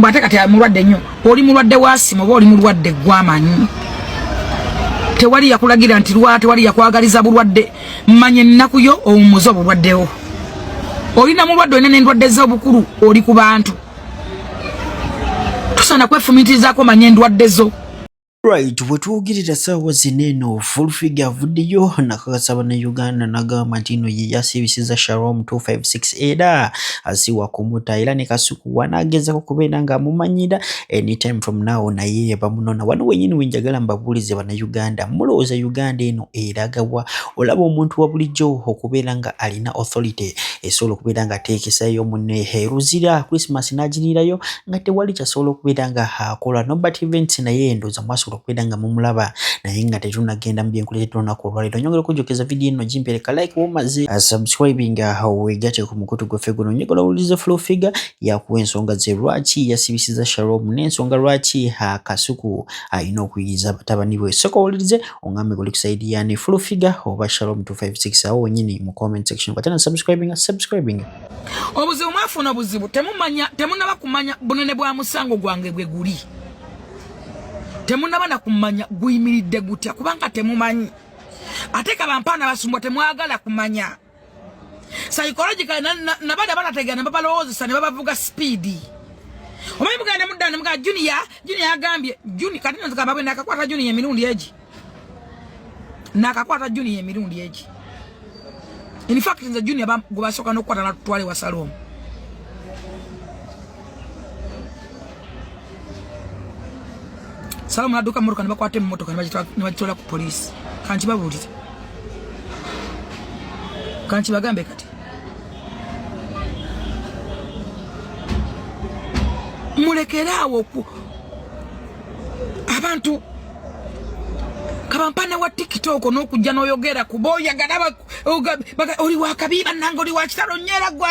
mbate kati mulwadde nnyo oli mulwadde wasi oba oli mulwadde gwamanyi tewali yakulagira nti tewali yakwagaliza bulwadde mmanye ennaku yo owummuze obulwaddewo olina mulwadde olina n'endwadde z'obukulu oli ku bantu tusaana kwefumitirizaako manye endwadde zo. Right, wetuwugirira saawa zineno full figure avuddeyo nakakasa bannayuganda n'agamba nti ino ye yasibisiza Shalom 256 era asiwa kumuta era ne Kasuku wanaagezako kubeera nga amumanyira anytime from now naye bamunona. Wano wenyini wenjagala mbabuulize bannayuganda, mulowooza Uganda eno eragawa? Olaba omuntu wa bulijjo okubeera nga alina authority esobola okubeera nga ateekesayo munne heruzira Christmas n'agirirayo nga tewali kyasobola okubeera nga akola Norbert Events naye ndooza mwasobola okubeera nga mumulaba naye nga tetunagenda mu byenkuleeta olunaku olwaleero. Nyongera okujjukiriza vidiyo eno gimpereka like womaze subscribing wegate ku mukutu gwaffe guno nyogola owuliriza Flow Figure yakuwa ensonga ze lwaki yasibisiza Shalom n'ensonga lwaki Kasuku alina okuyiza batabani bwe. Sooka owulirize ongambe guli kusaidi yani Flow Figure oba Shalom 256 awo wenyini mu comment section kwatana subscribing. Obuzibu mwafuna obuzibu temunaba kumanya bunene bwa musango gwange gwe guli. Temunaba na kumanya guyimiridde gutya kubanga temumanyi. Ate kabampana basumbwa temwagala kumanya. Psychological nabada banategana babalowozesa ne babavuga speed. Omanyi muganda muddana muga Junior agambye Junior kati nzika babwe nakakwata Junior emirundi eji. Nakakwata Junior emirundi eji. In fact nze Junior basoka nokwata na tutwale wa Shalom. Shalom naduka muruka ne bakwate mu motoka ne bagitola ku police. Kanchi babulize. Kanchi bagambe kati. Mulekerawo ku abantu kabampana wa TikTok n'okujja n'oyogera ku boya gadaba oli wakabiba nange oli wakitalo nyera gwa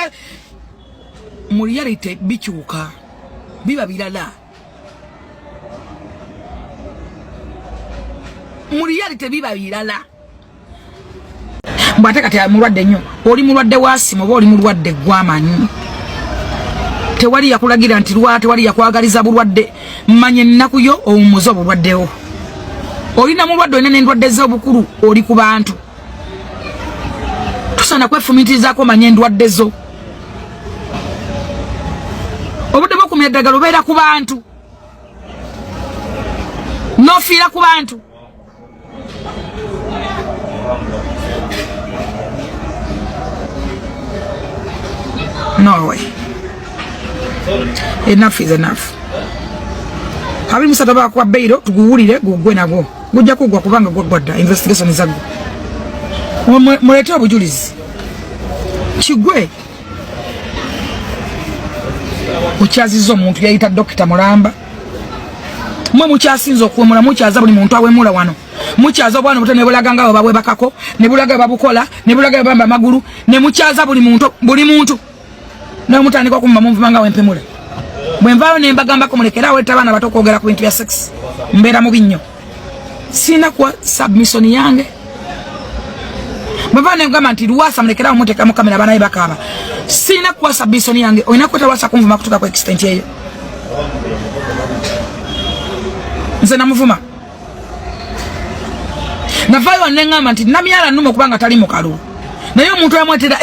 mu reality bikyuka biba bilala. Mu reality biba bilala. Mbate kati mulwadde nnyo oli mulwadde wasi oba oli mulwadde gwamanyi tewali yakulagira nti tewali yakwagaliza bulwadde mmanye ennaku yo owummuze obulwaddewo olina mulwadde olina n'endwadde z'obukulu oli ku bantu tusaana kwefumitirizaako manye endwadde zo. Obudde bw'okumira eddagala obeera ku bantu n'ofiira ku bantu. No way. Enough is enough. Habi musataba kwa beiro tuguwulire gugwe nagwo. Gujja kugwa kubanga gwagwadda investigation zago. Mulete obujulizi. Kigwe. Mukyazizo omuntu yayita Dr. Mulamba. Mwe mukyasinzo okuwemula mukyaza buli muntu awemula wano. Mukyaza obwana buto ne bulaganga babwe bakako ne bulaga babukola ne bulaga bamba magulu ne mukyaza buli muntu na mutandika kumba muvumanga wempemula bwenvayo ne mbagamba ko mulekera weta bana bato kwogera ku bintu bya sex mbera mu binyo sina kwa submission yange bavane ngama nti luwasa mulekera muteka mu kamera bana ibakaba sina kwa submission yange oina kweta wasa kumvuma kutoka kwa extent yeyo nze namuvuma navayo nengama nti namyala numo kubanga tali mukalu naye omuntu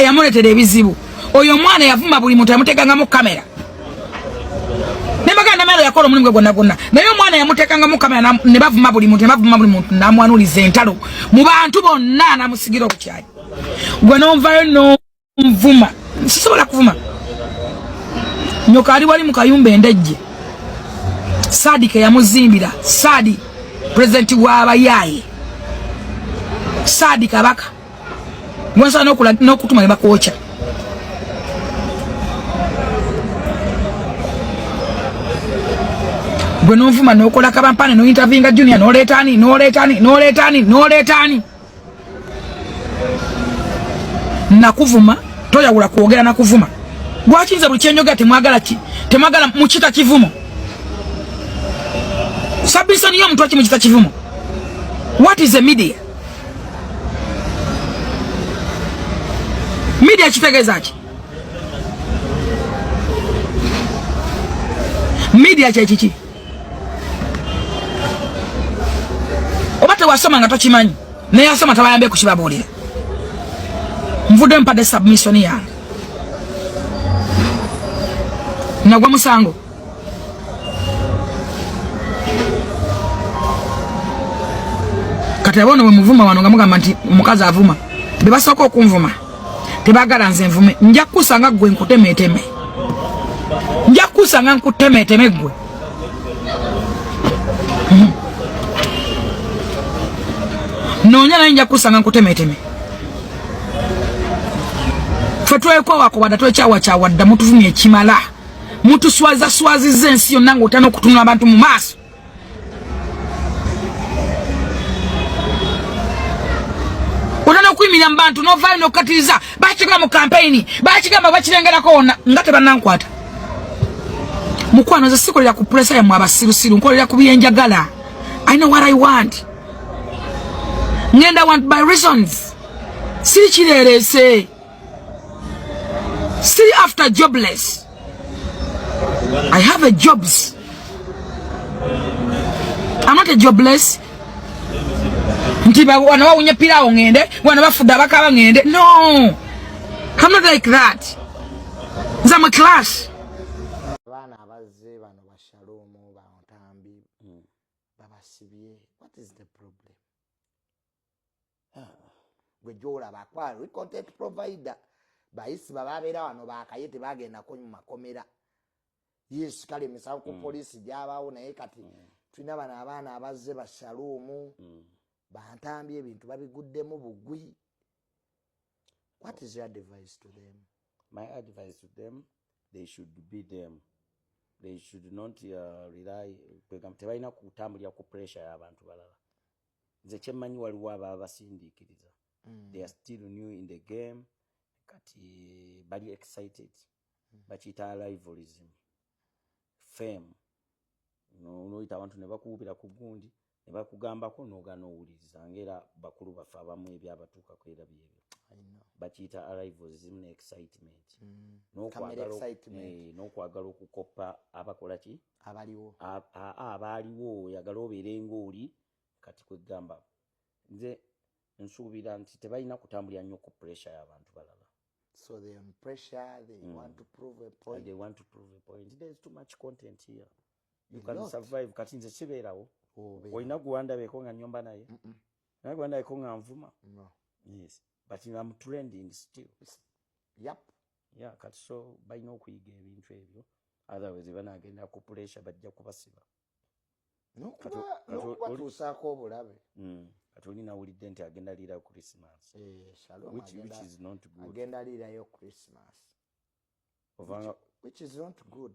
yamuletera ebizibu oyo mwana yavuma buli muntu yamutekanga mu kamera nembaga namero yakola omulimu gwe gonna naye omwana yamutekanga mu kamera ne bavuma buli muntu namwanuliza entalo mu bantu bonna namusigira okukyayi gwe n'onvayo n'onvuma sisobola kuvuma nyoka ali wali mu kayumba endejje Sadike yamuzimbira Sadi president w'abayaye Sadi kabaka mwanza n'okutuma ne bakwocha gwe n'onvuma n'okola kabampane n'ointervinga Junior n'oleetani nakuvuma toyawula kwogera nakuvuma gwakinza buli kyenyoga temwagala mukita kivumo Sabisa niyo mtu akimukita kivumo. What is the media? Media kitegezaaki Media chichi. Obate wasoma nga tokimanyi. Ne yasoma tabayambe kukibabuulira. Mvudde mpade submission ya. Nagwa musango. Kati abono bwe muvuma wano nga mugamba nti mukazi avuma. Bebasooka okunvuma. Tebagala nze nvume. Nja kusanga gwe nkutemeteme. Nja kusanga nkutemeteme gwe. Nonya na nja kusanga nkutemeteme. Fetwe kwa wako wadatwe cha wadda mutuvumye kimala. Mutu swazi zensi yonna ng'otana okutunula abantu mu maaso. Otana okuyimirira mu bantu n'ovaayo n'okkatiriza bakigamba mu kampeyini bakigamba bakirengerako wonna nga tebannankwata. Mukwano nze sikolera ku puresa yammwe abasirusiru nkolera ku byenjagala. I know what I want. Ngenda want by reasons. Siri kireerese. Siri after jobless. I have a jobs. I'm not a jobless. Ntiba wana wawunye pirawo ngende, wana bafuda bakaba ngende. No. I'm not like that. I'm a class. Bana abazze bano bashalomo bantambi babasibye. What is the problem? Gwe jola bakwalo content provider. Bayisi bababera wano bakayete bagenda ko mu makomera. Yes, kale misawo ku police jabawo naye kati tulina bana abaana abazze bashalomo bantambi ebintu babiguddemu bugwi. What is your advice to them? My advice to them, they should be them. They should not rely tebalina kutambulira ku pressure y'abantu balala. Nze kyemmanyi waliwo ababa basindikiriza. They are still new in the game. Kati bali excited. Bakiyita rivalryism. Fame. Noyita abantu ne bakuubira ku gundi ne bakugambako n'ogaana owuliriza ngera bakulu baffe abamu ebyabatuukako era byebyo. Bakiyita rivalryism ne excitement. N'okwagala okukoppa abakola ki? Abaliwo. Abaliwo oyagala obeere ng'oli kati kwegamba. Nze nsuubira nti tebalina kutambulira nnyo ku pressure y'abantu balala. So they on pressure, they want to prove a point. They want to prove a point. There's too much content here. You can survive. Kati nze kibeerawo. Olina guwandabeeko nga nnyomba naye. Olina guwandabeeko nga nvuma. No. Yes. But I'm trending still. Yep. Yeah, kati so balina okuyiga ebintu ebyo. Otherwise banaagenda ku pressure bajja kubasiba. Batuusaako obulabe. Kati olina awulidde nti agenda liira Christmas. Which is not good. Agenda liirayo Christmas. Which is not good.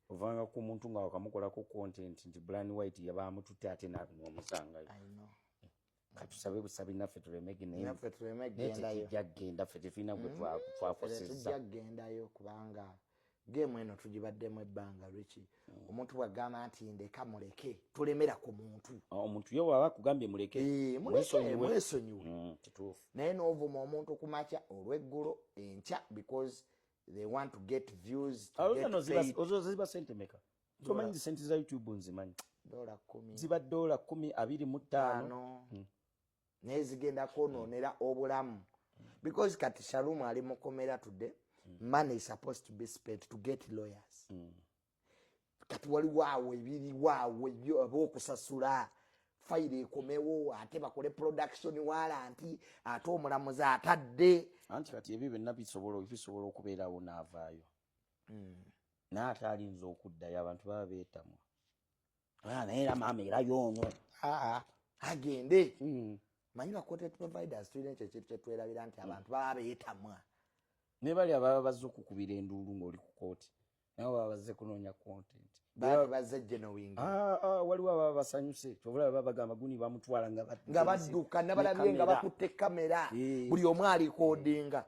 Ovanga ku muntu nga wakamukolako content nti Brian White yabamututte ate n'omusangayo. I know. Katusabe busabe naffe tulemege naye. Naffe tulemegendayo. Tujjagenda ffe tefina gwe twakosezza. Tujjagendayo kubanga game eno tugibaddemu ebbanga Richie. Omuntu bwagamba nti ndeka muleke tulemera ku muntu. Omuntu yo bwaba kugambye muleke. Mwesonyiwe. Kituufu. Naye n'ovuma omuntu ku makya olw'eggulo enkya because they want to get views. Ozo ziba sente meka. Tomanyi sente za YouTube nzimanyi. $10. Ziba $10, 25. Naye zigenda kwonoonera obulamu. Because kati Shalom ali mukomera today. Money is supposed to be spent to get lawyers. Kati waliwo awo ebiriwo ebyokusasula fayiro ekomewo ate bakole production walanti ate omulamuzi atadde. Anti kati ebyo byonna bisobola okubeerawo n'avaayo. N'ate alinza okuddayo abantu baba beetamwa. Naye era maama era yoono. Agende. Manyi ba content providers tulina ekyo kintu kyetwerabira nti abantu baba beetamwa. Ne bali ababa bazze okukubira enduulu ng'oli ku kooti. Nabo baba bazze kunoonya content. Bazze genuine. Waliwo ababa basanyuse. Kyovula baba bagamba guni bamutwala nga badduka nabalabye nga bakutte kamera. Buli omu alikoodinga.